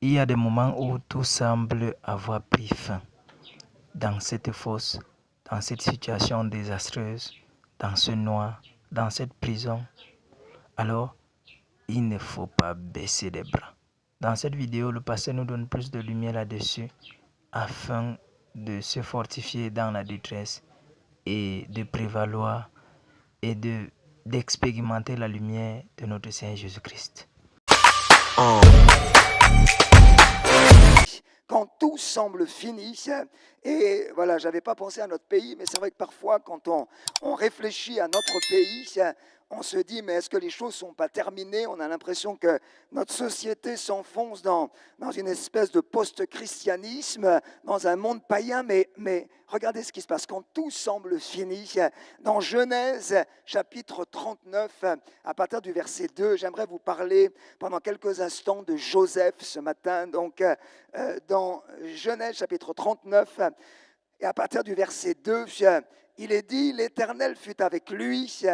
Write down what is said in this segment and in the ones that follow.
Il y a des moments où tout semble avoir pris fin. Dans cette fosse, dans cette situation désastreuse, dans ce noir, dans cette prison, alors il ne faut pas baisser les bras. Dans cette vidéo, le pasteur nous donne plus de lumière là-dessus afin de se fortifier dans la détresse et de prévaloir et d'expérimenter la lumière de notre Seigneur Jésus-Christ. Quand tout semble fini, et voilà, je n'avais pas pensé à notre pays, mais c'est vrai que parfois, quand on réfléchit à notre pays, on se dit, mais est-ce que les choses ne sont pas terminées? On a l'impression que notre société s'enfonce dans une espèce de post-christianisme, dans un monde païen, mais regardez ce qui se passe. Quand tout semble fini, dans Genèse, chapitre 39, à partir du verset 2, j'aimerais vous parler pendant quelques instants de Joseph ce matin. Donc, dans Genèse, chapitre 39, et à partir du verset 2, il est dit, l'Éternel fut avec lui,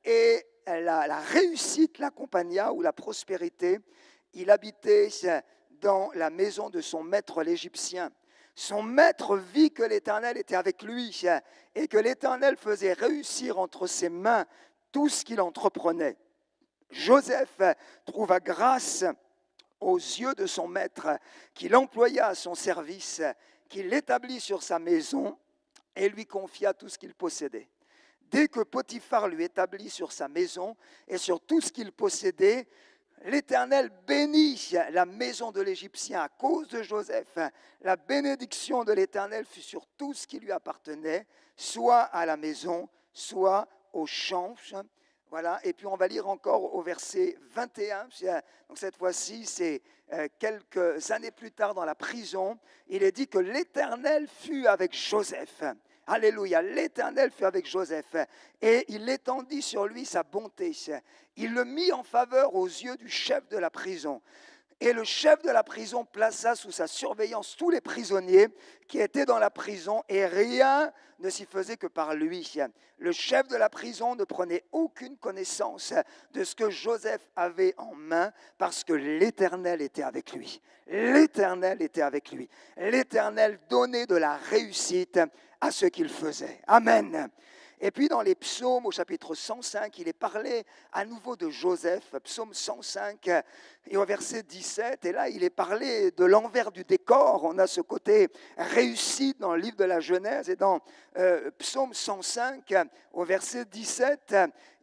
et la réussite l'accompagna, ou la prospérité. Il habitait dans la maison de son maître l'Égyptien. Son maître vit que l'Éternel était avec lui et que l'Éternel faisait réussir entre ses mains tout ce qu'il entreprenait. Joseph trouva grâce aux yeux de son maître, qui l'employa à son service, qui l'établit sur sa maison et lui confia tout ce qu'il possédait. Dès que Potiphar lui établit sur sa maison et sur tout ce qu'il possédait, l'Éternel bénit la maison de l'Égyptien à cause de Joseph. La bénédiction de l'Éternel fut sur tout ce qui lui appartenait, soit à la maison, soit aux champs. Voilà. Et puis on va lire encore au verset 21. Donc cette fois-ci, c'est quelques années plus tard dans la prison. Il est dit que l'Éternel fut avec Joseph. Alléluia, l'Éternel fut avec Joseph et il étendit sur lui sa bonté. Il le mit en faveur aux yeux du chef de la prison. Et le chef de la prison plaça sous sa surveillance tous les prisonniers qui étaient dans la prison et rien ne s'y faisait que par lui. Le chef de la prison ne prenait aucune connaissance de ce que Joseph avait en main parce que l'Éternel était avec lui. L'Éternel était avec lui. L'Éternel donnait de la réussite à ce qu'il faisait. Amen. Et puis dans les psaumes, au chapitre 105, il est parlé à nouveau de Joseph, psaume 105, et au verset 17, et là il est parlé de l'envers du décor. On a ce côté réussi dans le livre de la Genèse, et dans psaume 105, au verset 17,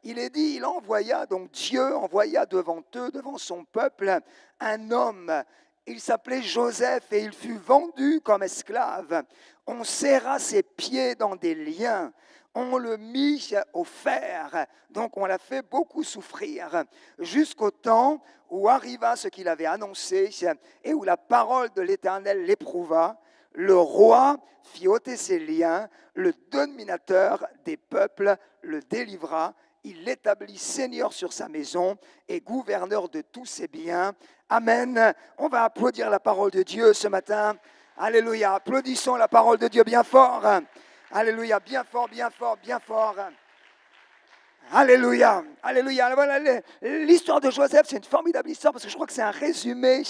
il est dit, il envoya, donc Dieu envoya devant eux, devant son peuple, un homme. Il s'appelait Joseph et il fut vendu comme esclave. On serra ses pieds dans des liens. On le mit au fer, donc on l'a fait beaucoup souffrir, jusqu'au temps où arriva ce qu'il avait annoncé et où la parole de l'Éternel l'éprouva. Le roi fit ôter ses liens, le dominateur des peuples le délivra. Il l'établit seigneur sur sa maison et gouverneur de tous ses biens. Amen. On va applaudir la parole de Dieu ce matin. Alléluia. Applaudissons la parole de Dieu bien fort. Alléluia, bien fort, bien fort, bien fort. Alléluia, alléluia. Voilà, l'histoire de Joseph, c'est une formidable histoire parce que je crois que c'est un résumé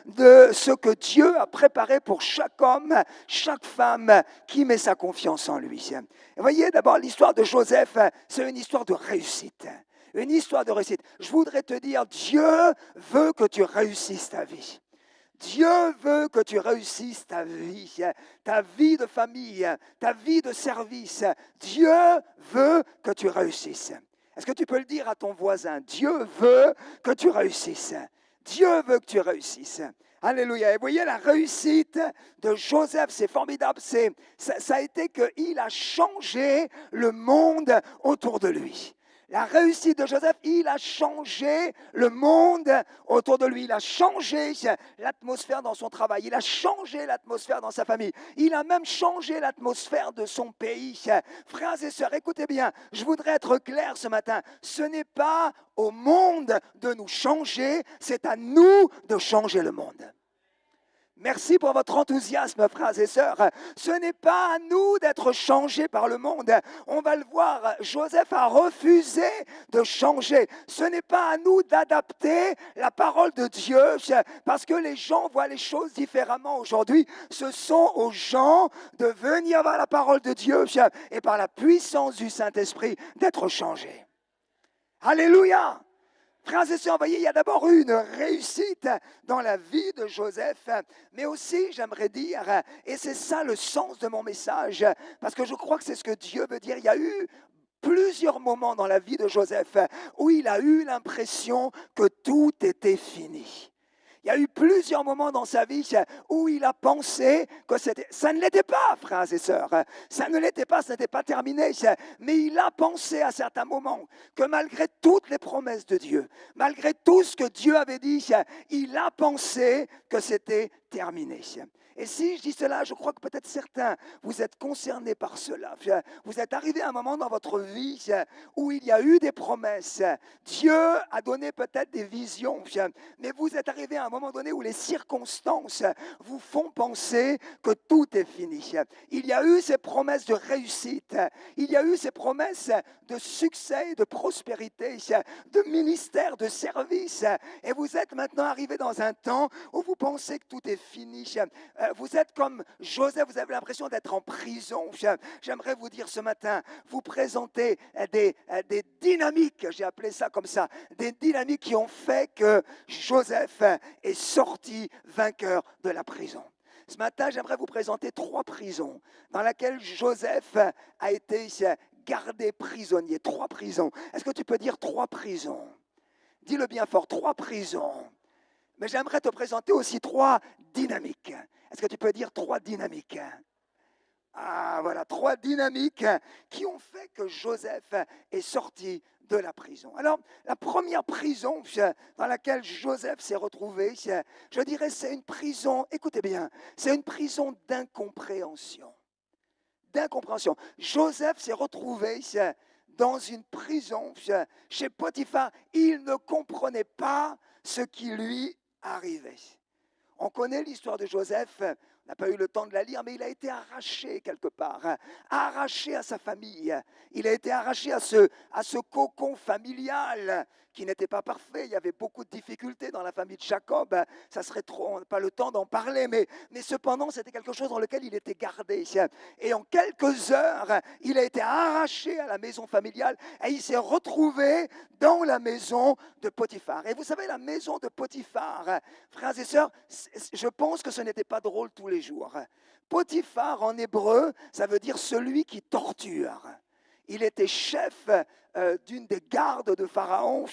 de ce que Dieu a préparé pour chaque homme, chaque femme qui met sa confiance en lui. Et vous voyez, d'abord, l'histoire de Joseph, c'est une histoire de réussite. Une histoire de réussite. Je voudrais te dire, Dieu veut que tu réussisses ta vie. Dieu veut que tu réussisses ta vie de famille, ta vie de service. Dieu veut que tu réussisses. Est-ce que tu peux le dire à ton voisin? Dieu veut que tu réussisses. Dieu veut que tu réussisses. Alléluia. Et vous voyez, la réussite de Joseph, c'est formidable. Ça a été qu'il a changé le monde autour de lui. La réussite de Joseph, il a changé le monde autour de lui. Il a changé l'atmosphère dans son travail. Il a changé l'atmosphère dans sa famille. Il a même changé l'atmosphère de son pays. Frères et sœurs, écoutez bien, je voudrais être clair ce matin. Ce n'est pas au monde de nous changer, c'est à nous de changer le monde. Merci pour votre enthousiasme, frères et sœurs. Ce n'est pas à nous d'être changés par le monde. On va le voir, Joseph a refusé de changer. Ce n'est pas à nous d'adapter la parole de Dieu parce que les gens voient les choses différemment aujourd'hui. Ce sont aux gens de venir vers la parole de Dieu et par la puissance du Saint-Esprit d'être changés. Alléluia! Frères et sœurs, voyez, il y a d'abord eu une réussite dans la vie de Joseph, mais aussi, j'aimerais dire, et c'est ça le sens de mon message, parce que je crois que c'est ce que Dieu veut dire, il y a eu plusieurs moments dans la vie de Joseph où il a eu l'impression que tout était fini. Il y a eu plusieurs moments dans sa vie où il a pensé que ça ne l'était pas, frères et sœurs. Ça ne l'était pas, ça n'était pas terminé. Mais il a pensé à certains moments que malgré toutes les promesses de Dieu, malgré tout ce que Dieu avait dit, il a pensé que c'était terminé. Et si je dis cela, je crois que peut-être certains, vous êtes concernés par cela. Vous êtes arrivés à un moment dans votre vie où il y a eu des promesses. Dieu a donné peut-être des visions, mais vous êtes arrivés à un moment donné où les circonstances vous font penser que tout est fini. Il y a eu ces promesses de réussite, il y a eu ces promesses de succès, de prospérité, de ministère, de service. Et vous êtes maintenant arrivés dans un temps où vous pensez que tout est fini. Vous êtes comme Joseph, vous avez l'impression d'être en prison. J'aimerais vous dire ce matin, vous présentez des dynamiques, j'ai appelé ça comme ça, des dynamiques qui ont fait que Joseph est sorti vainqueur de la prison. Ce matin, j'aimerais vous présenter 3 prisons dans lesquelles Joseph a été gardé prisonnier. 3 prisons. Est-ce que tu peux dire 3 prisons? Dis-le bien fort, 3 prisons. Mais j'aimerais te présenter aussi 3 dynamiques. Est-ce que tu peux dire 3 dynamiques? Ah, voilà, 3 dynamiques qui ont fait que Joseph est sorti de la prison. Alors, la première prison dans laquelle Joseph s'est retrouvé, je dirais c'est une prison, écoutez bien, c'est une prison d'incompréhension. D'incompréhension. Joseph s'est retrouvé dans une prison chez Potiphar. Il ne comprenait pas ce qui lui arrivait. On connaît l'histoire de Joseph, on n'a pas eu le temps de la lire, mais il a été arraché quelque part, arraché à sa famille. Il a été arraché à ce cocon familial qui n'était pas parfait. Il y avait beaucoup de difficultés dans la famille de Jacob. Ça serait trop, on n'a pas le temps d'en parler, mais cependant, c'était quelque chose dans lequel il était gardé. Et en quelques heures, il a été arraché à la maison familiale et il s'est retrouvé dans la maison de Potiphar. Et vous savez, la maison de Potiphar, frères et sœurs, je pense que ce n'était pas drôle tous les jours. Potiphar, en hébreu, ça veut dire celui qui torture. Il était chef d'une des gardes de Pharaon,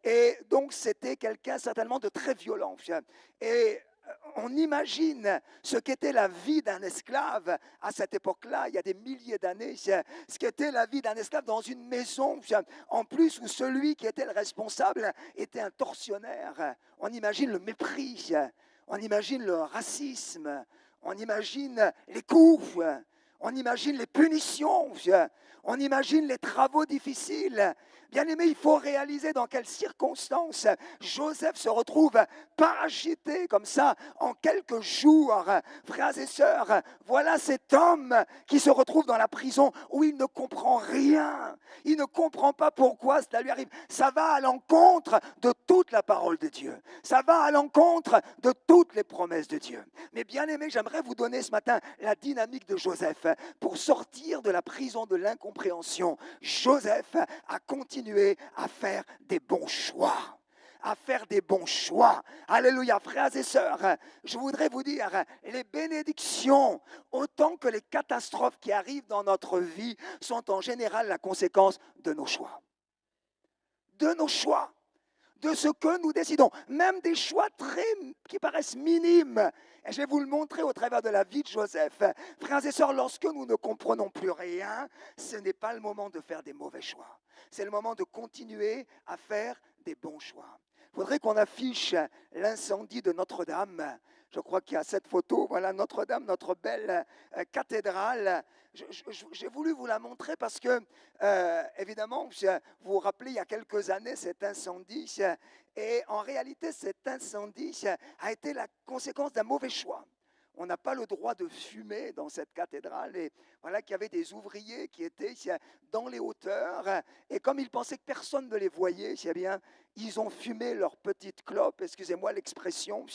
et donc c'était quelqu'un certainement de très violent. Et on imagine ce qu'était la vie d'un esclave à cette époque-là, il y a des milliers d'années, ce qu'était la vie d'un esclave dans une maison, en plus où celui qui était le responsable était un tortionnaire. On imagine le mépris, on imagine le racisme, on imagine les coups, on imagine les punitions, on imagine les travaux difficiles. Bien aimé, il faut réaliser dans quelles circonstances Joseph se retrouve parachuté comme ça en quelques jours. Frères et sœurs, voilà cet homme qui se retrouve dans la prison où il ne comprend rien. Il ne comprend pas pourquoi cela lui arrive. Ça va à l'encontre de toute la parole de Dieu. Ça va à l'encontre de toutes les promesses de Dieu. Mais bien aimé, j'aimerais vous donner ce matin la dynamique de Joseph. Pour sortir de la prison de l'incompréhension, Joseph a continué à faire des bons choix. À faire des bons choix. Alléluia, frères et sœurs, je voudrais vous dire, les bénédictions, autant que les catastrophes qui arrivent dans notre vie, sont en général la conséquence de nos choix. De nos choix. De ce que nous décidons, même des choix qui paraissent minimes. Et je vais vous le montrer au travers de la vie de Joseph. Frères et sœurs, lorsque nous ne comprenons plus rien, ce n'est pas le moment de faire des mauvais choix. C'est le moment de continuer à faire des bons choix. Il faudrait qu'on affiche l'incendie de Notre-Dame. Je crois qu'il y a cette photo, voilà Notre-Dame, notre belle cathédrale. J'ai voulu vous la montrer parce que, évidemment, vous vous rappelez, il y a quelques années, cet incendie, et en réalité, cet incendie a été la conséquence d'un mauvais choix. on n'a pas le droit de fumer dans cette cathédrale. Et voilà qu'il y avait des ouvriers qui étaient dans les hauteurs. Et comme ils pensaient que personne ne les voyait, eh bien, ils ont fumé leur petite clope, excusez-moi l'expression,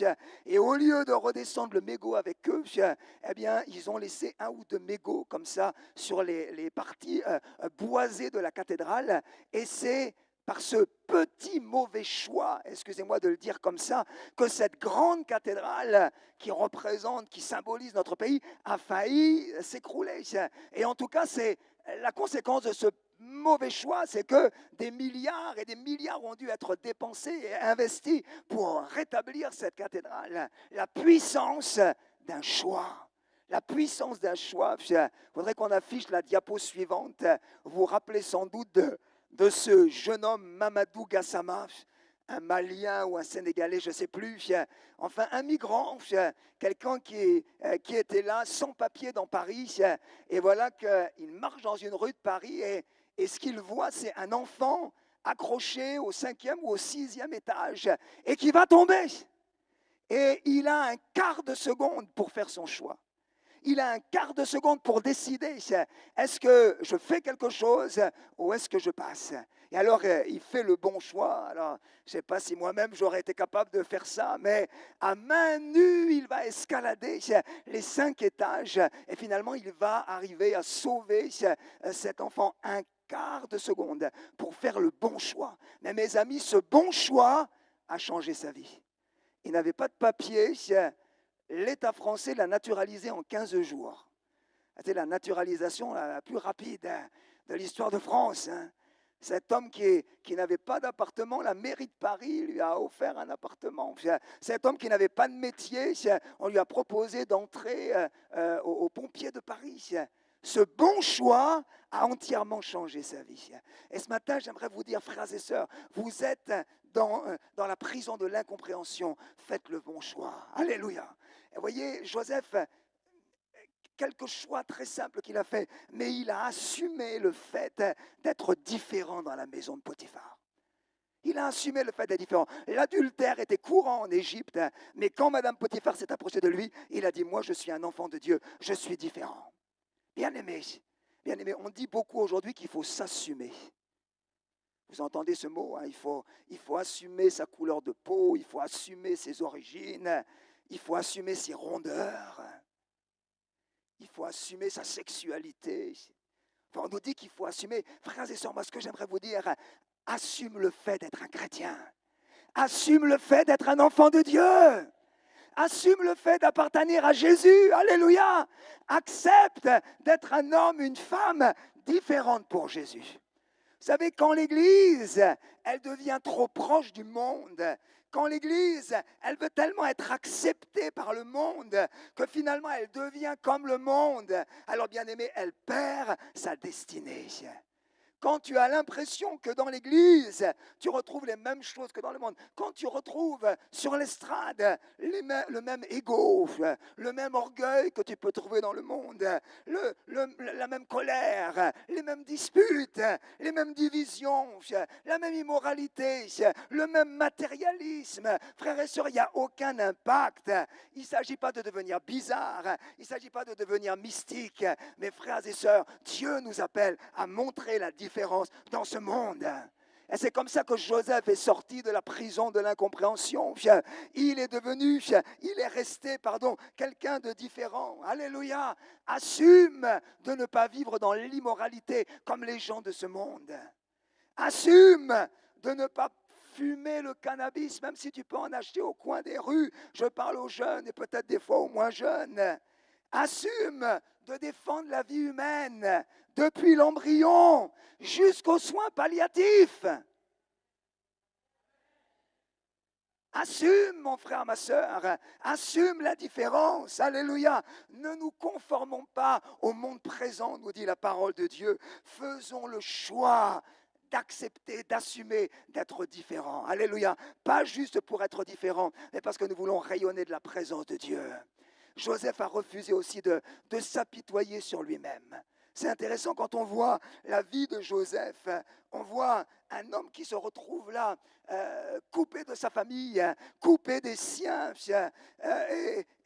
et au lieu de redescendre le mégot avec eux, eh bien, ils ont laissé un ou deux mégots comme ça sur les parties boisées de la cathédrale. Et c'est par ce petit mauvais choix, excusez-moi de le dire comme ça, que cette grande cathédrale qui représente, qui symbolise notre pays, a failli s'écrouler. Et en tout cas, c'est la conséquence de ce mauvais choix, c'est que des milliards et des milliards ont dû être dépensés et investis pour rétablir cette cathédrale. La puissance d'un choix. La puissance d'un choix. Il faudrait qu'on affiche la diapo suivante. Vous vous rappelez sans doute de ce jeune homme Mamadou Gassama, un Malien ou un Sénégalais, je ne sais plus, enfin un migrant, quelqu'un qui était là sans papier dans Paris, et voilà qu'il marche dans une rue de Paris, et ce qu'il voit, c'est un enfant accroché au 5e ou au 6e étage, et qui va tomber. Et il a un quart de seconde pour faire son choix. Il a un quart de seconde pour décider, est-ce que je fais quelque chose ou est-ce que je passe? Et alors, il fait le bon choix. Alors, je ne sais pas si moi-même j'aurais été capable de faire ça, mais à main nue, il va escalader les 5 étages et finalement, il va arriver à sauver cet enfant un quart de seconde pour faire le bon choix. Mais mes amis, ce bon choix a changé sa vie. Il n'avait pas de papier. L'État français l'a naturalisé en 15 jours. C'était la naturalisation la plus rapide de l'histoire de France. Cet homme qui n'avait pas d'appartement, la mairie de Paris lui a offert un appartement. Cet homme qui n'avait pas de métier, on lui a proposé d'entrer aux pompiers de Paris. Ce bon choix a entièrement changé sa vie. Et ce matin, j'aimerais vous dire, frères et sœurs, vous êtes dans la prison de l'incompréhension. Faites le bon choix. Alléluia. Et vous voyez, Joseph, quelque choix très simple qu'il a fait, mais il a assumé le fait d'être différent dans la maison de Potiphar. Il a assumé le fait d'être différent. L'adultère était courant en Égypte, mais quand Madame Potiphar s'est approchée de lui, il a dit, moi je suis un enfant de Dieu, je suis différent. Bien-aimé, on dit beaucoup aujourd'hui qu'il faut s'assumer. Vous entendez ce mot, hein? Il faut assumer sa couleur de peau, il faut assumer ses origines, il faut assumer ses rondeurs, il faut assumer sa sexualité. Enfin, on nous dit qu'il faut assumer. Frères et sœurs, moi ce que j'aimerais vous dire, assume le fait d'être un chrétien. Assume le fait d'être un enfant de Dieu. Assume le fait d'appartenir à Jésus. Alléluia. Accepte d'être un homme, une femme différente pour Jésus. Vous savez, quand l'Église, elle devient trop proche du monde, quand l'Église, elle veut tellement être acceptée par le monde que finalement elle devient comme le monde, alors bien aimé, elle perd sa destinée. Quand tu as l'impression que dans l'Église, tu retrouves les mêmes choses que dans le monde, quand tu retrouves sur l'estrade le même égo, le même orgueil que tu peux trouver dans le monde, la même colère, les mêmes disputes, les mêmes divisions, la même immoralité, le même matérialisme, frères et sœurs, il n'y a aucun impact. Il ne s'agit pas de devenir bizarre, il ne s'agit pas de devenir mystique, mais frères et sœurs, Dieu nous appelle à montrer la différence dans ce monde. Et c'est comme ça que Joseph est sorti de la prison de l'incompréhension. Il est resté, quelqu'un de différent. Alléluia. Assume de ne pas vivre dans l'immoralité comme les gens de ce monde. Assume de ne pas fumer le cannabis, même si tu peux en acheter au coin des rues. Je parle aux jeunes et peut-être des fois aux moins jeunes. Assume de défendre la vie humaine depuis l'embryon jusqu'aux soins palliatifs. Assume, mon frère, ma sœur, assume la différence. Alléluia. Ne nous conformons pas au monde présent, nous dit la parole de Dieu. Faisons le choix d'accepter, d'assumer, d'être différent. Alléluia. Pas juste pour être différent, mais parce que nous voulons rayonner de la présence de Dieu. Joseph a refusé aussi de s'apitoyer sur lui-même. C'est intéressant quand on voit la vie de Joseph, on voit un homme qui se retrouve là, coupé de sa famille, coupé des siens,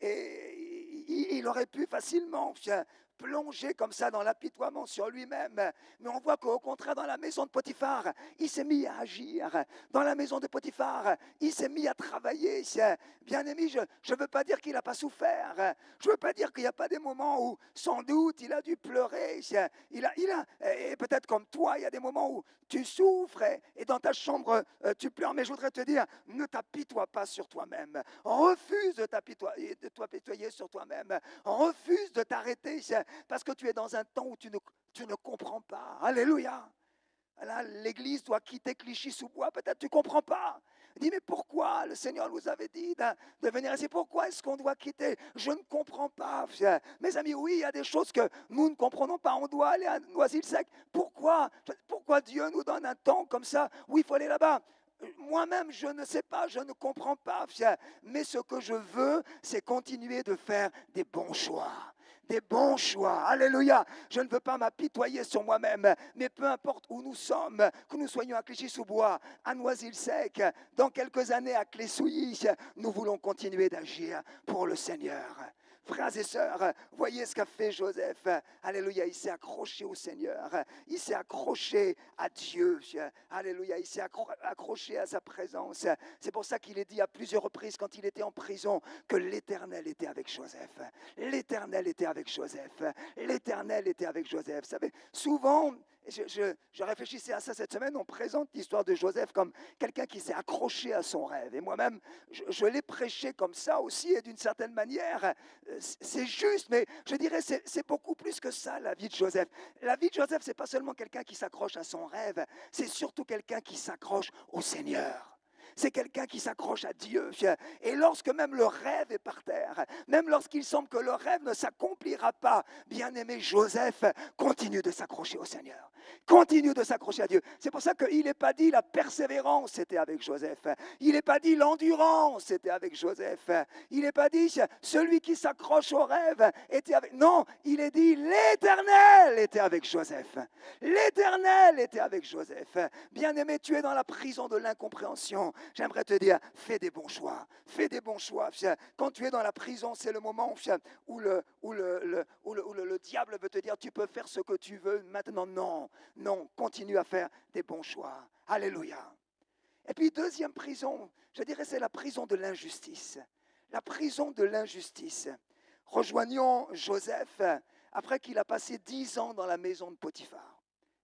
et il aurait pu facilement plonger comme ça dans l'apitoiement sur lui-même. Mais on voit qu'au contraire, dans la maison de Potiphar, il s'est mis à agir. Dans la maison de Potiphar, il s'est mis à travailler. Bien-aimé, je ne veux pas dire qu'il n'a pas souffert. Je ne veux pas dire qu'il n'y a pas des moments où, sans doute, il a dû pleurer. Et peut-être comme toi, il y a des moments où tu souffres et dans ta chambre, tu pleures. Mais je voudrais te dire, ne t'apitoie pas sur toi-même. Refuse de t'apitoyer sur toi-même. Refuse de t'arrêter parce que tu es dans un temps où tu ne comprends pas. Alléluia. Là, l'Église doit quitter Clichy-sous-Bois. Peut-être tu ne comprends pas. Dis, mais pourquoi le Seigneur nous avait dit de venir ici? Pourquoi est-ce qu'on doit quitter? Je ne comprends pas. Mes amis, oui, il y a des choses que nous ne comprenons pas. On doit aller à Noisy-le-Sec. Pourquoi Dieu nous donne un temps comme ça où il faut aller là-bas? Moi-même, je ne sais pas, je ne comprends pas. Mais ce que je veux, c'est continuer de faire des bons choix. Des bons choix. Alléluia. Je ne veux pas m'apitoyer sur moi-même, mais peu importe où nous sommes, que nous soyons à Clichy-sous-Bois, à Noisy-le-Sec, dans quelques années à Clé-Souilly, nous voulons continuer d'agir pour le Seigneur. Frères et sœurs, voyez ce qu'a fait Joseph. Alléluia, il s'est accroché au Seigneur. Il s'est accroché à Dieu. Alléluia, il s'est accroché à sa présence. C'est pour ça qu'il est dit à plusieurs reprises quand il était en prison que l'Éternel était avec Joseph. L'Éternel était avec Joseph. L'Éternel était avec Joseph. Vous savez, souvent, je réfléchissais à ça cette semaine, on présente l'histoire de Joseph comme quelqu'un qui s'est accroché à son rêve. Et moi-même, je l'ai prêché comme ça aussi, et d'une certaine manière, c'est juste, mais je dirais c'est beaucoup plus que ça, la vie de Joseph. La vie de Joseph, c'est pas seulement quelqu'un qui s'accroche à son rêve, c'est surtout quelqu'un qui s'accroche au Seigneur. C'est quelqu'un qui s'accroche à Dieu. Et lorsque même le rêve est par terre, même lorsqu'il semble que le rêve ne s'accomplira pas, bien-aimé Joseph continue de s'accrocher au Seigneur. Continue de s'accrocher à Dieu. C'est pour ça qu'il n'est pas dit la persévérance était avec Joseph. Il n'est pas dit l'endurance était avec Joseph. Il n'est pas dit celui qui s'accroche au rêve était avec... Non, il est dit l'Éternel était avec Joseph. L'Éternel était avec Joseph. Bien-aimé, tu es dans la prison de l'incompréhension. J'aimerais te dire, fais des bons choix. Fais des bons choix. Quand tu es dans la prison, c'est le moment où le diable veut te dire, tu peux faire ce que tu veux. Maintenant, non, continue à faire des bons choix. Alléluia. Et puis, deuxième prison, je dirais, c'est la prison de l'injustice. La prison de l'injustice. Rejoignons Joseph après qu'il a passé 10 ans dans la maison de Potiphar.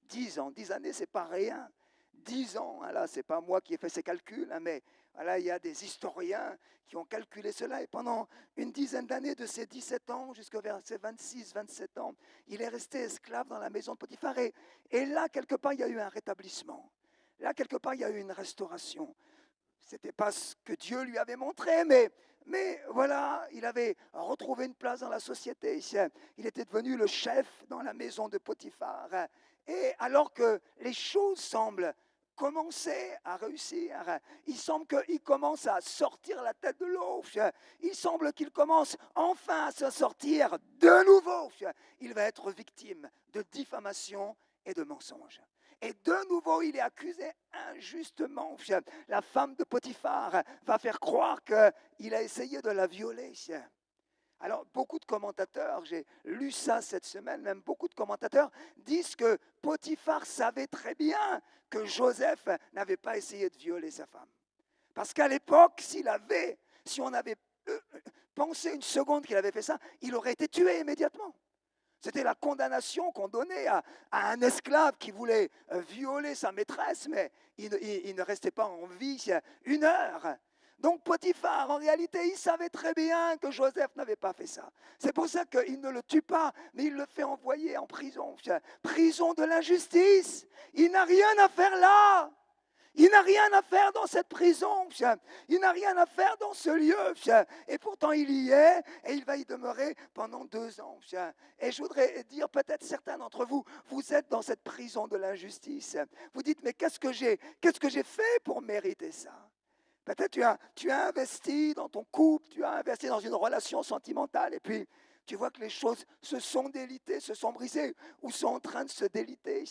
10 ans, 10 années, c'est pas rien. 10 ans, là, c'est pas moi qui ai fait ces calculs, mais voilà, il y a des historiens qui ont calculé cela. Et pendant une dizaine d'années, de ses 17 ans jusqu'à ses 26, 27 ans, il est resté esclave dans la maison de Potiphar. Et là, quelque part, il y a eu un rétablissement. Là, quelque part, il y a eu une restauration. Ce n'était pas ce que Dieu lui avait montré, mais voilà, il avait retrouvé une place dans la société. Il était devenu le chef dans la maison de Potiphar. Et alors que les choses semblent commencer à réussir, il semble qu'il commence à sortir la tête de l'eau. Il semble qu'il commence enfin à se sortir de nouveau. Il va être victime de diffamation et de mensonges. Et de nouveau, il est accusé injustement. La femme de Potiphar va faire croire qu'il a essayé de la violer. Alors, beaucoup de commentateurs, j'ai lu ça cette semaine, même beaucoup de commentateurs disent que Potiphar savait très bien que Joseph n'avait pas essayé de violer sa femme. Parce qu'à l'époque, si on avait pensé une seconde qu'il avait fait ça, il aurait été tué immédiatement. C'était la condamnation qu'on donnait à un esclave qui voulait violer sa maîtresse, mais il ne restait pas en vie 1 heure. Donc Potiphar, en réalité, il savait très bien que Joseph n'avait pas fait ça. C'est pour ça qu'il ne le tue pas, mais il le fait envoyer en prison. Prison de l'injustice. Il n'a rien à faire là. Il n'a rien à faire dans cette prison. Il n'a rien à faire dans ce lieu. Et pourtant, il y est et il va y demeurer pendant 2 ans. Et je voudrais dire, peut-être certains d'entre vous, vous êtes dans cette prison de l'injustice. Vous dites, mais qu'est-ce que j'ai fait pour mériter ça? Peut-être tu as investi dans ton couple, tu as investi dans une relation sentimentale et puis tu vois que les choses se sont délitées, se sont brisées ou sont en train de se déliter.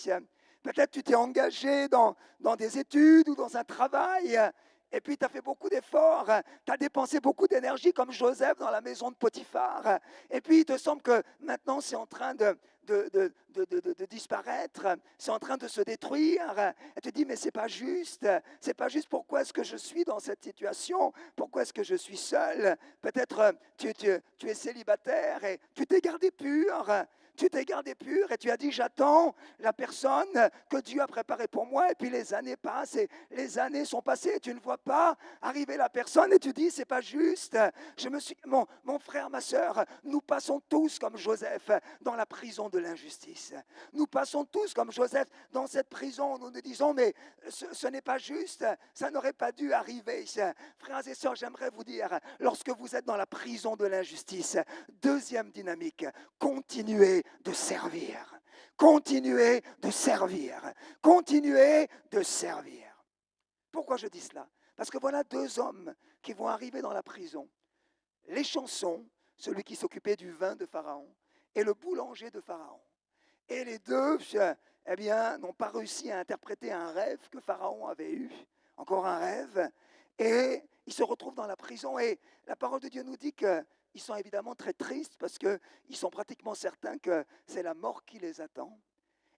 Peut-être tu t'es engagé dans des études ou dans un travail et puis tu as fait beaucoup d'efforts, tu as dépensé beaucoup d'énergie comme Joseph dans la maison de Potiphar, et puis il te semble que maintenant c'est en train de disparaître, c'est en train de se détruire, et tu te dis mais c'est pas juste, pourquoi est-ce que je suis dans cette situation, pourquoi est-ce que je suis seul, peut-être tu es célibataire et tu t'es gardé pur, et tu as dit j'attends la personne que Dieu a préparée pour moi, et puis les années passent et les années sont passées et tu ne vois pas arriver la personne et tu dis c'est pas juste. Mon frère, ma soeur, nous passons tous comme Joseph dans la prison de l'injustice. Nous passons tous comme Joseph dans cette prison où nous nous disons mais ce n'est pas juste, ça n'aurait pas dû arriver. Frères et sœurs, j'aimerais vous dire, lorsque vous êtes dans la prison de l'injustice, deuxième dynamique, continuez de servir. Continuez de servir. Continuez de servir. Pourquoi je dis cela? Parce que voilà deux hommes qui vont arriver dans la prison. Les chansons, celui qui s'occupait du vin de Pharaon, et le boulanger de Pharaon. Et les deux, eh bien, n'ont pas réussi à interpréter un rêve que Pharaon avait eu. Encore un rêve. Et ils se retrouvent dans la prison. Et la parole de Dieu nous dit que ils sont évidemment très tristes parce qu'ils sont pratiquement certains que c'est la mort qui les attend.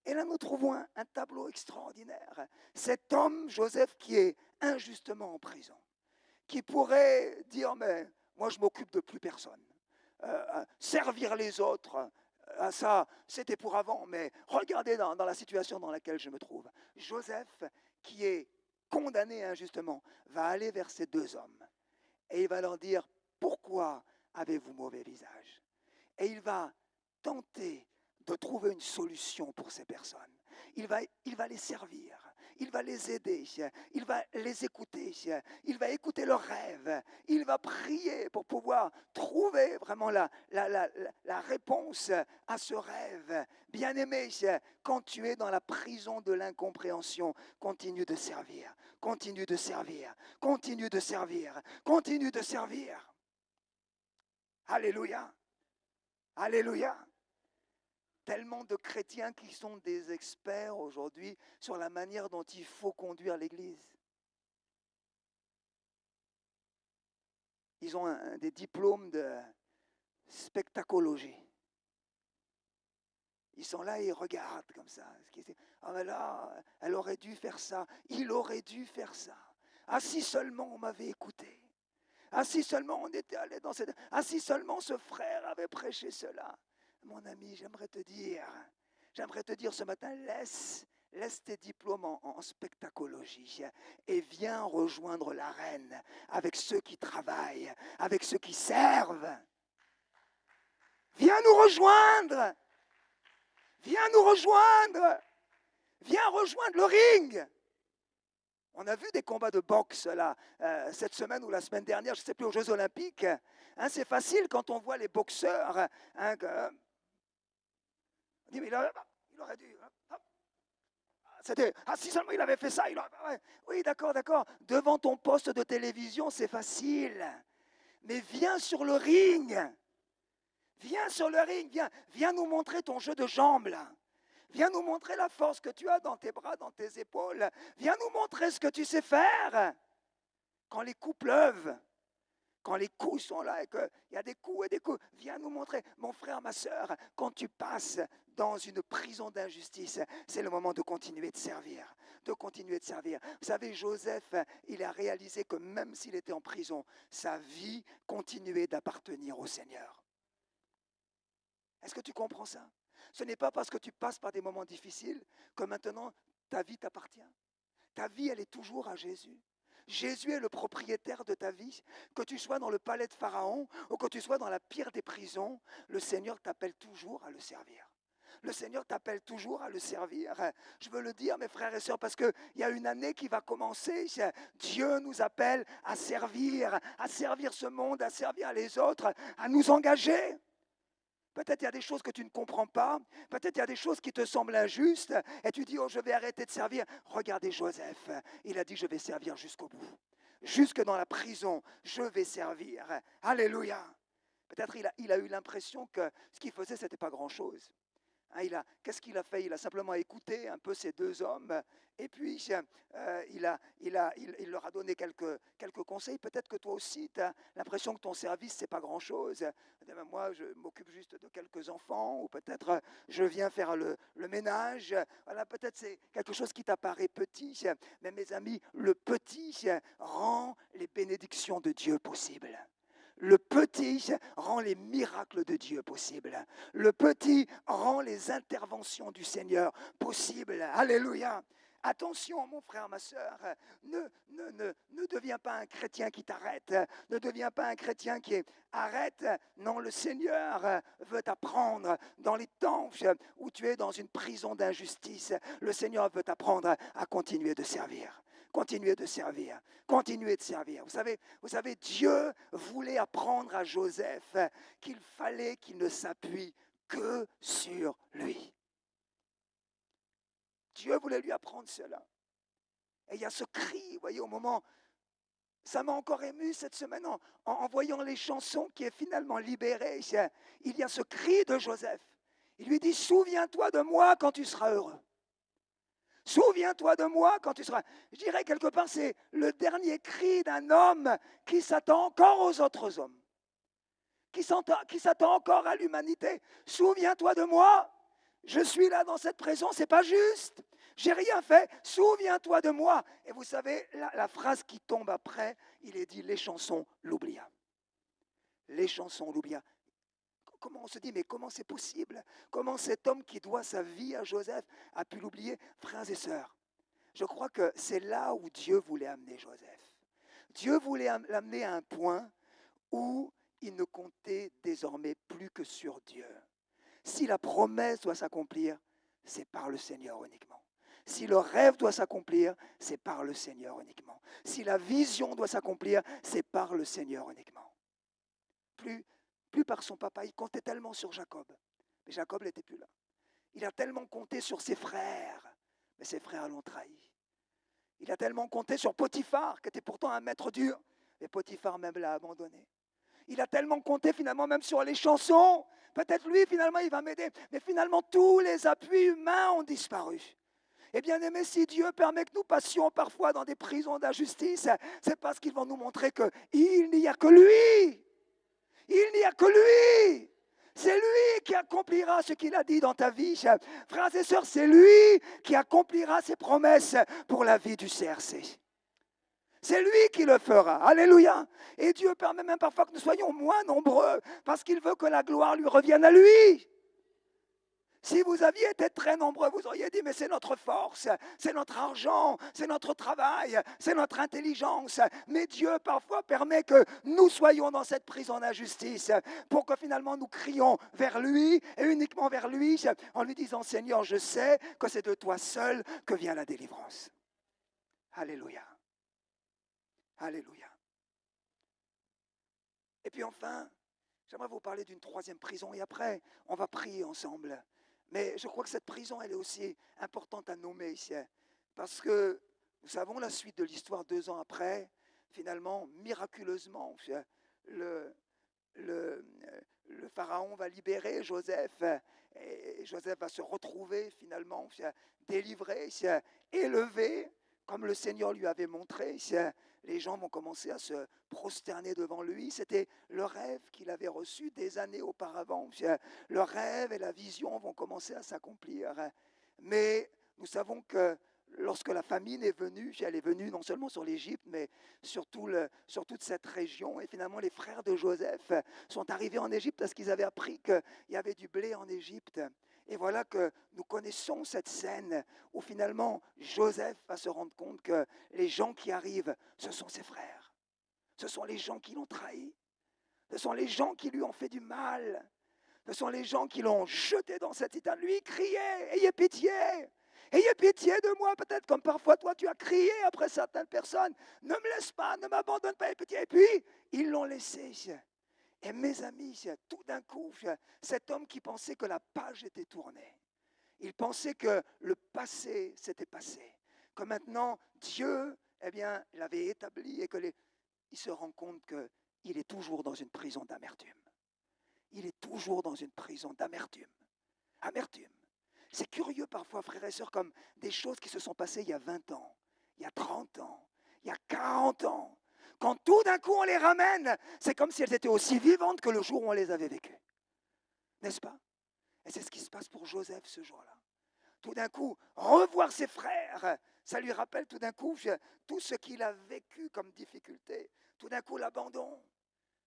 Et là, nous trouvons un tableau extraordinaire. Cet homme, Joseph, qui est injustement en prison, qui pourrait dire, mais moi, je m'occupe de plus personne. Servir les autres, ça, c'était pour avant, mais regardez dans la situation dans laquelle je me trouve. Joseph, qui est condamné injustement, va aller vers ces deux hommes et il va leur dire, pourquoi avez-vous mauvais visage? Et il va tenter de trouver une solution pour ces personnes. Il va les servir, il va les aider, il va les écouter, il va écouter leurs rêves, il va prier pour pouvoir trouver vraiment la réponse à ce rêve. Bien-aimé, quand tu es dans la prison de l'incompréhension, continue de servir, continue de servir, continue de servir, continue de servir. Alléluia. Alléluia. Tellement de chrétiens qui sont des experts aujourd'hui sur la manière dont il faut conduire l'Église. Ils ont des diplômes de spectacologie. Ils sont là et ils regardent comme ça. Ah mais là, elle aurait dû faire ça. Il aurait dû faire ça. Ah si seulement on m'avait écouté. Ah si seulement on était allé dans cette... Ah si seulement ce frère avait prêché cela. Mon ami, j'aimerais te dire ce matin, laisse tes diplômes en spectacologie et viens rejoindre l'arène avec ceux qui travaillent, avec ceux qui servent. Viens nous rejoindre. Viens nous rejoindre. Viens rejoindre le ring. On a vu des combats de boxe là, cette semaine ou la semaine dernière, je ne sais plus, aux Jeux Olympiques. Hein, c'est facile quand on voit les boxeurs. Hein, on dit, mais il aurait dû. C'était, si seulement il avait fait ça. Ouais. Oui, d'accord. Devant ton poste de télévision, c'est facile. Mais viens sur le ring. Viens sur le ring. Viens nous montrer ton jeu de jambes là. Viens nous montrer la force que tu as dans tes bras, dans tes épaules. Viens nous montrer ce que tu sais faire. Quand les coups pleuvent, quand les coups sont là et qu'il y a des coups et des coups, viens nous montrer. Mon frère, ma soeur, quand tu passes dans une prison d'injustice, c'est le moment de continuer de servir. De continuer de servir. Vous savez, Joseph, il a réalisé que même s'il était en prison, sa vie continuait d'appartenir au Seigneur. Est-ce que tu comprends ça? Ce n'est pas parce que tu passes par des moments difficiles que maintenant ta vie t'appartient. Ta vie, elle est toujours à Jésus. Jésus est le propriétaire de ta vie. Que tu sois dans le palais de Pharaon ou que tu sois dans la pire des prisons, le Seigneur t'appelle toujours à le servir. Le Seigneur t'appelle toujours à le servir. Je veux le dire, mes frères et sœurs, parce qu'il y a une année qui va commencer. Dieu nous appelle à servir ce monde, à servir les autres, à nous engager. Peut-être il y a des choses que tu ne comprends pas. Peut-être il y a des choses qui te semblent injustes. Et tu dis, oh, je vais arrêter de servir. Regardez Joseph. Il a dit, je vais servir jusqu'au bout. Jusque dans la prison, je vais servir. Alléluia. Peut-être il a eu l'impression que ce qu'il faisait, ce n'était pas grand-chose. Hein, qu'est-ce qu'il a fait? Il a simplement écouté un peu ces deux hommes et puis il leur a donné quelques conseils. Peut-être que toi aussi, tu as l'impression que ton service, c'est pas grand-chose. Moi, je m'occupe juste de quelques enfants ou peut-être je viens faire le ménage. Voilà, peut-être c'est quelque chose qui t'apparaît petit. Mais mes amis, le petit rend les bénédictions de Dieu possibles. Le petit rend les miracles de Dieu possibles. Le petit rend les interventions du Seigneur possibles. Alléluia. Attention, mon frère, ma soeur, ne deviens pas un chrétien qui t'arrête. Ne deviens pas un chrétien qui arrête. Non, le Seigneur veut t'apprendre dans les temps où tu es dans une prison d'injustice. Le Seigneur veut t'apprendre à continuer de servir. Continuez de servir, continuez de servir. Vous savez, Dieu voulait apprendre à Joseph qu'il fallait qu'il ne s'appuie que sur lui. Dieu voulait lui apprendre cela. Et il y a ce cri, vous voyez, au moment, ça m'a encore ému cette semaine en voyant les chansons qui est finalement libéré. Il y a ce cri de Joseph. Il lui dit, souviens-toi de moi quand tu seras heureux. Souviens-toi de moi quand tu seras... Je dirais quelque part, c'est le dernier cri d'un homme qui s'attend encore aux autres hommes, qui s'attend encore à l'humanité. Souviens-toi de moi, je suis là dans cette prison, c'est pas juste. J'ai rien fait, souviens-toi de moi. Et vous savez, la phrase qui tombe après, il est dit, les chansons l'oublia. Les chansons l'oublia. Comment on se dit, mais comment c'est possible? Comment cet homme qui doit sa vie à Joseph a pu l'oublier? Frères et sœurs, je crois que c'est là où Dieu voulait amener Joseph. Dieu voulait l'amener à un point où il ne comptait désormais plus que sur Dieu. Si la promesse doit s'accomplir, c'est par le Seigneur uniquement. Si le rêve doit s'accomplir, c'est par le Seigneur uniquement. Si la vision doit s'accomplir, c'est par le Seigneur uniquement. Plus par son papa, il comptait tellement sur Jacob. Mais Jacob n'était plus là. Il a tellement compté sur ses frères, mais ses frères l'ont trahi. Il a tellement compté sur Potiphar, qui était pourtant un maître dur, mais Potiphar même l'a abandonné. Il a tellement compté finalement même sur les chansons. Peut-être lui, finalement, il va m'aider. Mais finalement, tous les appuis humains ont disparu. Et bien aimé, si Dieu permet que nous passions parfois dans des prisons d'injustice, c'est parce qu'il va nous montrer qu'il n'y a que lui. Il n'y a que lui. C'est lui qui accomplira ce qu'il a dit dans ta vie. Frères et sœurs, c'est lui qui accomplira ses promesses pour la vie du CRC. C'est lui qui le fera. Alléluia. Et Dieu permet même parfois que nous soyons moins nombreux parce qu'il veut que la gloire lui revienne à lui. Si vous aviez été très nombreux, vous auriez dit, mais c'est notre force, c'est notre argent, c'est notre travail, c'est notre intelligence. Mais Dieu parfois permet que nous soyons dans cette prison d'injustice pour que finalement nous crions vers lui et uniquement vers lui en lui disant, Seigneur, je sais que c'est de toi seul que vient la délivrance. Alléluia. Alléluia. Et puis enfin, j'aimerais vous parler d'une troisième prison et après, on va prier ensemble. Mais je crois que cette prison, elle est aussi importante à nommer ici. Parce que nous savons la suite de l'histoire 2 ans après. Finalement, miraculeusement, le pharaon va libérer Joseph. Et Joseph va se retrouver finalement délivré, élevé, comme le Seigneur lui avait montré. Les gens vont commencer à se prosterner devant lui. C'était le rêve qu'il avait reçu des années auparavant. Le rêve et la vision vont commencer à s'accomplir. Mais nous savons que lorsque la famine est venue, elle est venue non seulement sur l'Égypte, mais sur toute cette région. Et finalement, les frères de Joseph sont arrivés en Égypte parce qu'ils avaient appris qu'il y avait du blé en Égypte. Et voilà que nous connaissons cette scène où finalement Joseph va se rendre compte que les gens qui arrivent, ce sont ses frères. Ce sont les gens qui l'ont trahi. Ce sont les gens qui lui ont fait du mal. Ce sont les gens qui l'ont jeté dans cette citerne. Lui criait, ayez pitié. Ayez pitié de moi, peut-être comme parfois toi tu as crié après certaines personnes. Ne me laisse pas, ne m'abandonne pas, ayez pitié. Et puis, ils l'ont laissé. Et mes amis, tout d'un coup, cet homme qui pensait que la page était tournée, il pensait que le passé s'était passé, que maintenant Dieu, l'avait établi et il se rend compte qu'il est toujours dans une prison d'amertume. Il est toujours dans une prison d'amertume. Amertume. C'est curieux parfois, frères et sœurs, comme des choses qui se sont passées il y a 20 ans, il y a 30 ans, il y a 40 ans. Quand tout d'un coup on les ramène, c'est comme si elles étaient aussi vivantes que le jour où on les avait vécues. N'est-ce pas? Et c'est ce qui se passe pour Joseph ce jour-là. Tout d'un coup, revoir ses frères, ça lui rappelle tout d'un coup tout ce qu'il a vécu comme difficulté. Tout d'un coup, l'abandon,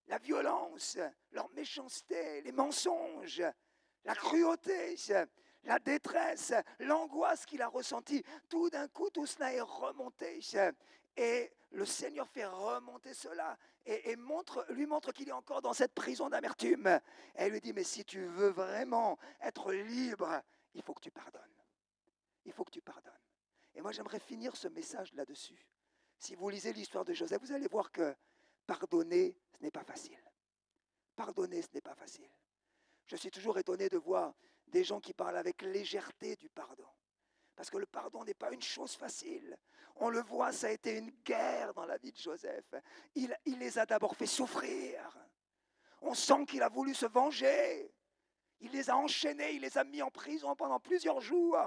la violence, leur méchanceté, les mensonges, la cruauté, la détresse, l'angoisse qu'il a ressentie. Tout d'un coup, tout cela est remonté. Et le Seigneur fait remonter cela et lui montre qu'il est encore dans cette prison d'amertume. Et lui dit, mais si tu veux vraiment être libre, il faut que tu pardonnes. Il faut que tu pardonnes. Et moi, j'aimerais finir ce message là-dessus. Si vous lisez l'histoire de Joseph, vous allez voir que pardonner, ce n'est pas facile. Pardonner, ce n'est pas facile. Je suis toujours étonné de voir des gens qui parlent avec légèreté du pardon. Parce que le pardon n'est pas une chose facile. On le voit, ça a été une guerre dans la vie de Joseph. Il les a d'abord fait souffrir. On sent qu'il a voulu se venger. Il les a enchaînés, il les a mis en prison pendant plusieurs jours.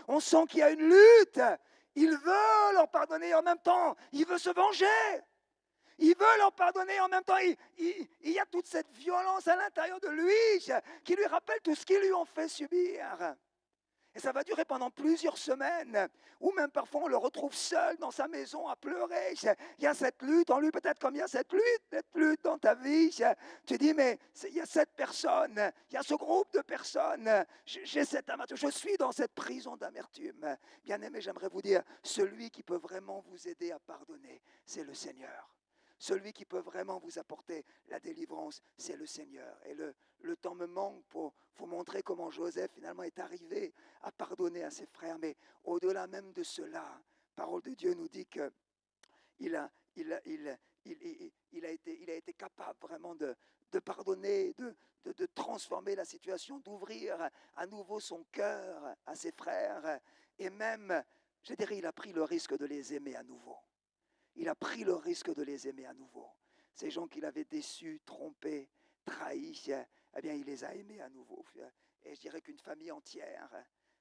On sent qu'il y a une lutte. Il veut leur pardonner en même temps. Il veut se venger. Il veut leur pardonner en même temps. Il y a toute cette violence à l'intérieur de lui qui lui rappelle tout ce qu'ils lui ont fait subir. Et ça va durer pendant plusieurs semaines, ou même parfois on le retrouve seul dans sa maison à pleurer. Il y a cette lutte en lui, peut-être comme il y a cette lutte dans ta vie. Tu dis, mais il y a cette personne, il y a ce groupe de personnes, j'ai cette amertume, je suis dans cette prison d'amertume. Bien aimé, j'aimerais vous dire, celui qui peut vraiment vous aider à pardonner, c'est le Seigneur. Celui qui peut vraiment vous apporter la délivrance, c'est le Seigneur. Et le temps me manque pour vous montrer comment Joseph finalement est arrivé à pardonner à ses frères. Mais au-delà même de cela, la parole de Dieu nous dit qu'il a été capable vraiment de pardonner, de transformer la situation, d'ouvrir à nouveau son cœur à ses frères. Et même, je dirais, il a pris le risque de les aimer à nouveau. Il a pris le risque de les aimer à nouveau. Ces gens qu'il avait déçus, trompés, trahis, eh bien, il les a aimés à nouveau. Et je dirais qu'une famille entière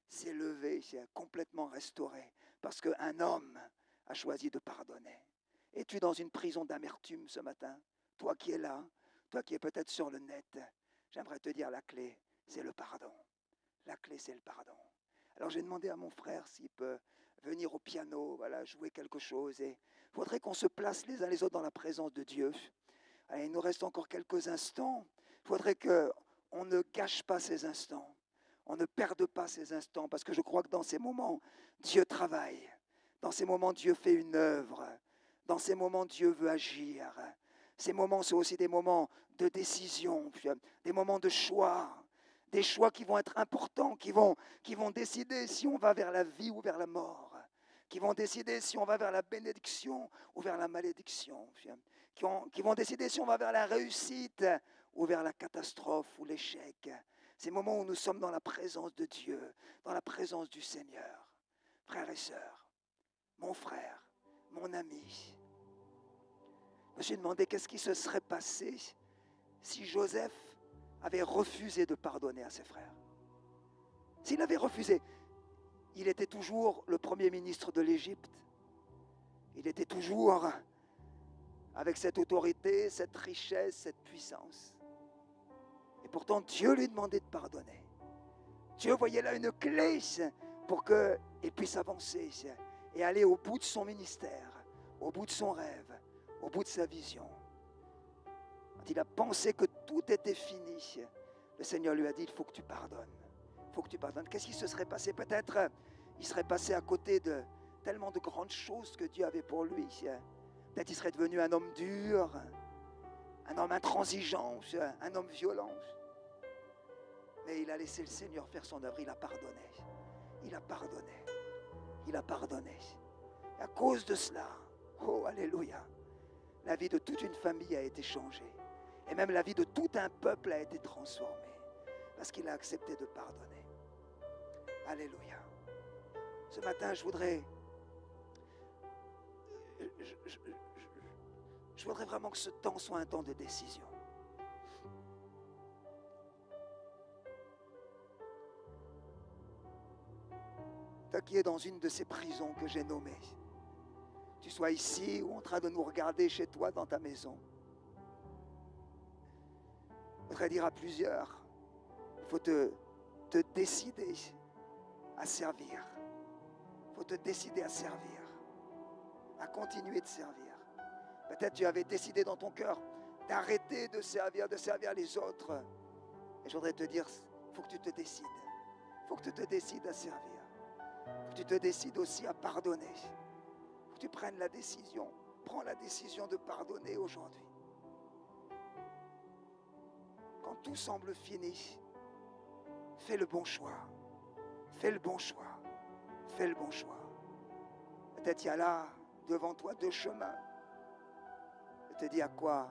s'est levée, s'est complètement restaurée, parce qu'un homme a choisi de pardonner. Es-tu dans une prison d'amertume ce matin? Toi qui es là, toi qui es peut-être sur le net, j'aimerais te dire la clé, c'est le pardon. La clé, c'est le pardon. Alors j'ai demandé à mon frère s'il peut venir au piano, voilà, jouer quelque chose. Et il faudrait qu'on se place les uns les autres dans la présence de Dieu. Allez, il nous reste encore quelques instants. Il faudrait qu'on ne gâche pas ces instants. On ne perde pas ces instants, parce que je crois que dans ces moments, Dieu travaille. Dans ces moments, Dieu fait une œuvre. Dans ces moments, Dieu veut agir. Ces moments sont aussi des moments de décision, des moments de choix. Des choix qui vont être importants, qui vont décider si on va vers la vie ou vers la mort, qui vont décider si on va vers la bénédiction ou vers la malédiction, qui vont décider si on va vers la réussite ou vers la catastrophe ou l'échec. Ces moments où nous sommes dans la présence de Dieu, dans la présence du Seigneur. Frères et sœurs, mon frère, mon ami, je me suis demandé qu'est-ce qui se serait passé si Joseph avait refusé de pardonner à ses frères. S'il avait refusé, il était toujours le premier ministre de l'Égypte. Il était toujours avec cette autorité, cette richesse, cette puissance. Et pourtant, Dieu lui demandait de pardonner. Dieu voyait là une clé pour qu'il puisse avancer et aller au bout de son ministère, au bout de son rêve, au bout de sa vision. Quand il a pensé que tout était fini, le Seigneur lui a dit, il faut que tu pardonnes. Il faut que tu pardonnes. Qu'est-ce qui se serait passé? Peut-être il serait passé à côté de tellement de grandes choses que Dieu avait pour lui. Peut-être il serait devenu un homme dur, un homme intransigeant, un homme violent. Mais il a laissé le Seigneur faire son œuvre. Il a pardonné. Il a pardonné. Il a pardonné. Et à cause de cela, oh alléluia, la vie de toute une famille a été changée. Et même la vie de tout un peuple a été transformée. Parce qu'il a accepté de pardonner. Alléluia. Ce matin, je voudrais vraiment que ce temps soit un temps de décision. toi qui es dans une de ces prisons que j'ai nommées, tu sois ici ou en train de nous regarder chez toi dans ta maison, je voudrais dire à plusieurs, il faut te décider à servir. Il faut te décider à servir, à continuer de servir. Peut-être tu avais décidé dans ton cœur d'arrêter de servir les autres. Et je voudrais te dire, il faut que tu te décides. Il faut que tu te décides à servir. Il faut que tu te décides aussi à pardonner. Il faut que tu prennes la décision. Prends la décision de pardonner aujourd'hui. Quand tout semble fini, fais le bon choix. Fais le bon choix. Fais le bon choix. Peut-être il y a là, devant toi, 2 chemins. Je te dis à quoi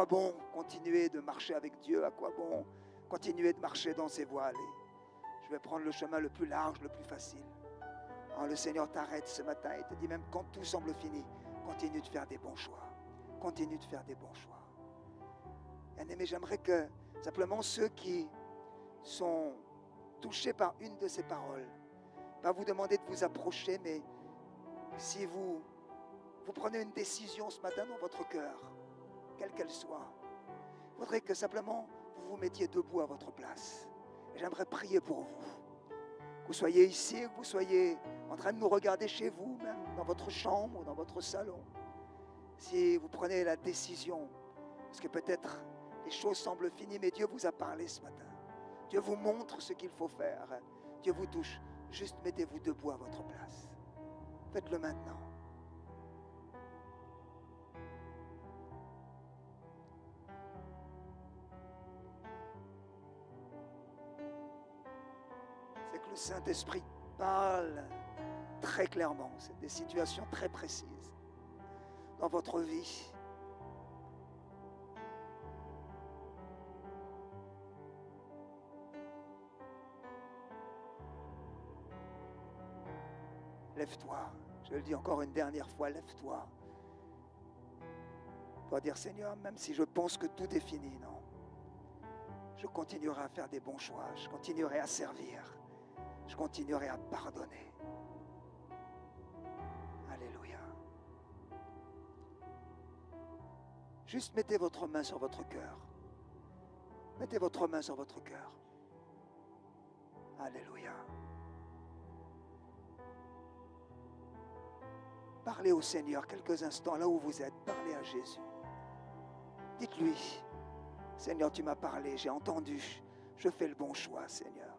bon continuer de marcher avec Dieu? À quoi bon continuer de marcher dans ses voies? Allez, je vais prendre le chemin le plus large, le plus facile. Alors le Seigneur t'arrête ce matin et te dit, même quand tout semble fini, continue de faire des bons choix. Continue de faire des bons choix. Bien-aimé, j'aimerais que simplement ceux qui sont touchés par une de ces paroles, pas vous demander de vous approcher, mais si vous prenez une décision ce matin dans votre cœur, quelle qu'elle soit, il faudrait que simplement vous vous mettiez debout à votre place. Et j'aimerais prier pour vous. Que vous soyez ici, que vous soyez en train de nous regarder chez vous, même dans votre chambre, dans votre salon. Si vous prenez la décision, parce que peut-être les choses semblent finies, mais Dieu vous a parlé ce matin. Dieu vous montre ce qu'il faut faire. Dieu vous touche. Juste mettez-vous debout à votre place. Faites-le maintenant. C'est que le Saint-Esprit parle très clairement. C'est des situations très précises dans votre vie. Lève-toi. Je le dis encore une dernière fois, lève-toi. Pour dire, Seigneur, même si je pense que tout est fini, non. Je continuerai à faire des bons choix. Je continuerai à servir. Je continuerai à pardonner. Alléluia. Juste mettez votre main sur votre cœur. Mettez votre main sur votre cœur. Alléluia. Parlez au Seigneur quelques instants là où vous êtes. Parlez à Jésus. Dites-lui, Seigneur, tu m'as parlé, j'ai entendu. Je fais le bon choix, Seigneur.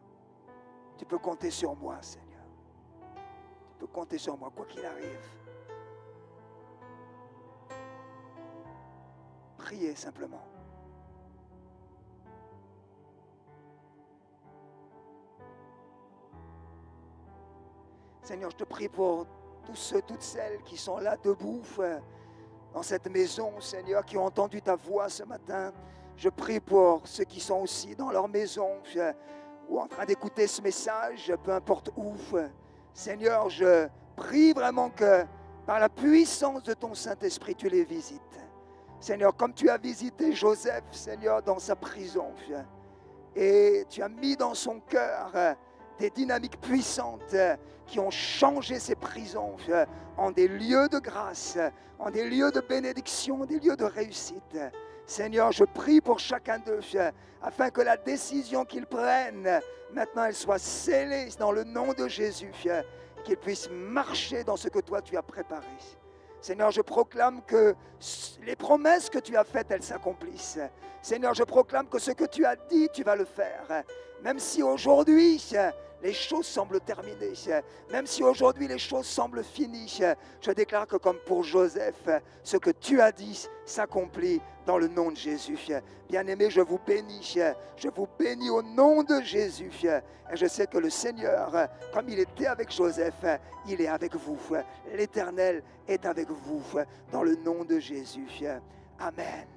Tu peux compter sur moi, Seigneur. Tu peux compter sur moi, quoi qu'il arrive. Priez simplement. Seigneur, je te prie pour tous ceux, toutes celles qui sont là debout dans cette maison, Seigneur, qui ont entendu ta voix ce matin. Je prie pour ceux qui sont aussi dans leur maison ou en train d'écouter ce message, peu importe où. Seigneur, je prie vraiment que par la puissance de ton Saint-Esprit, tu les visites. Seigneur, comme tu as visité Joseph, Seigneur, dans sa prison, et tu as mis dans son cœur des dynamiques puissantes qui ont changé ces prisons en des lieux de grâce, en des lieux de bénédiction, des lieux de réussite. Seigneur, je prie pour chacun d'eux afin que la décision qu'ils prennent, maintenant elle soit scellée dans le nom de Jésus, qu'ils puissent marcher dans ce que toi tu as préparé. Seigneur, je proclame que les promesses que tu as faites, elles s'accomplissent. Seigneur, je proclame que ce que tu as dit, tu vas le faire. Même si aujourd'hui, les choses semblent terminées, même si aujourd'hui les choses semblent finies, je déclare que comme pour Joseph, ce que tu as dit s'accomplit dans le nom de Jésus. Bien-aimés, je vous bénis au nom de Jésus. Et je sais que le Seigneur, comme il était avec Joseph, il est avec vous. L'Éternel est avec vous dans le nom de Jésus. Amen.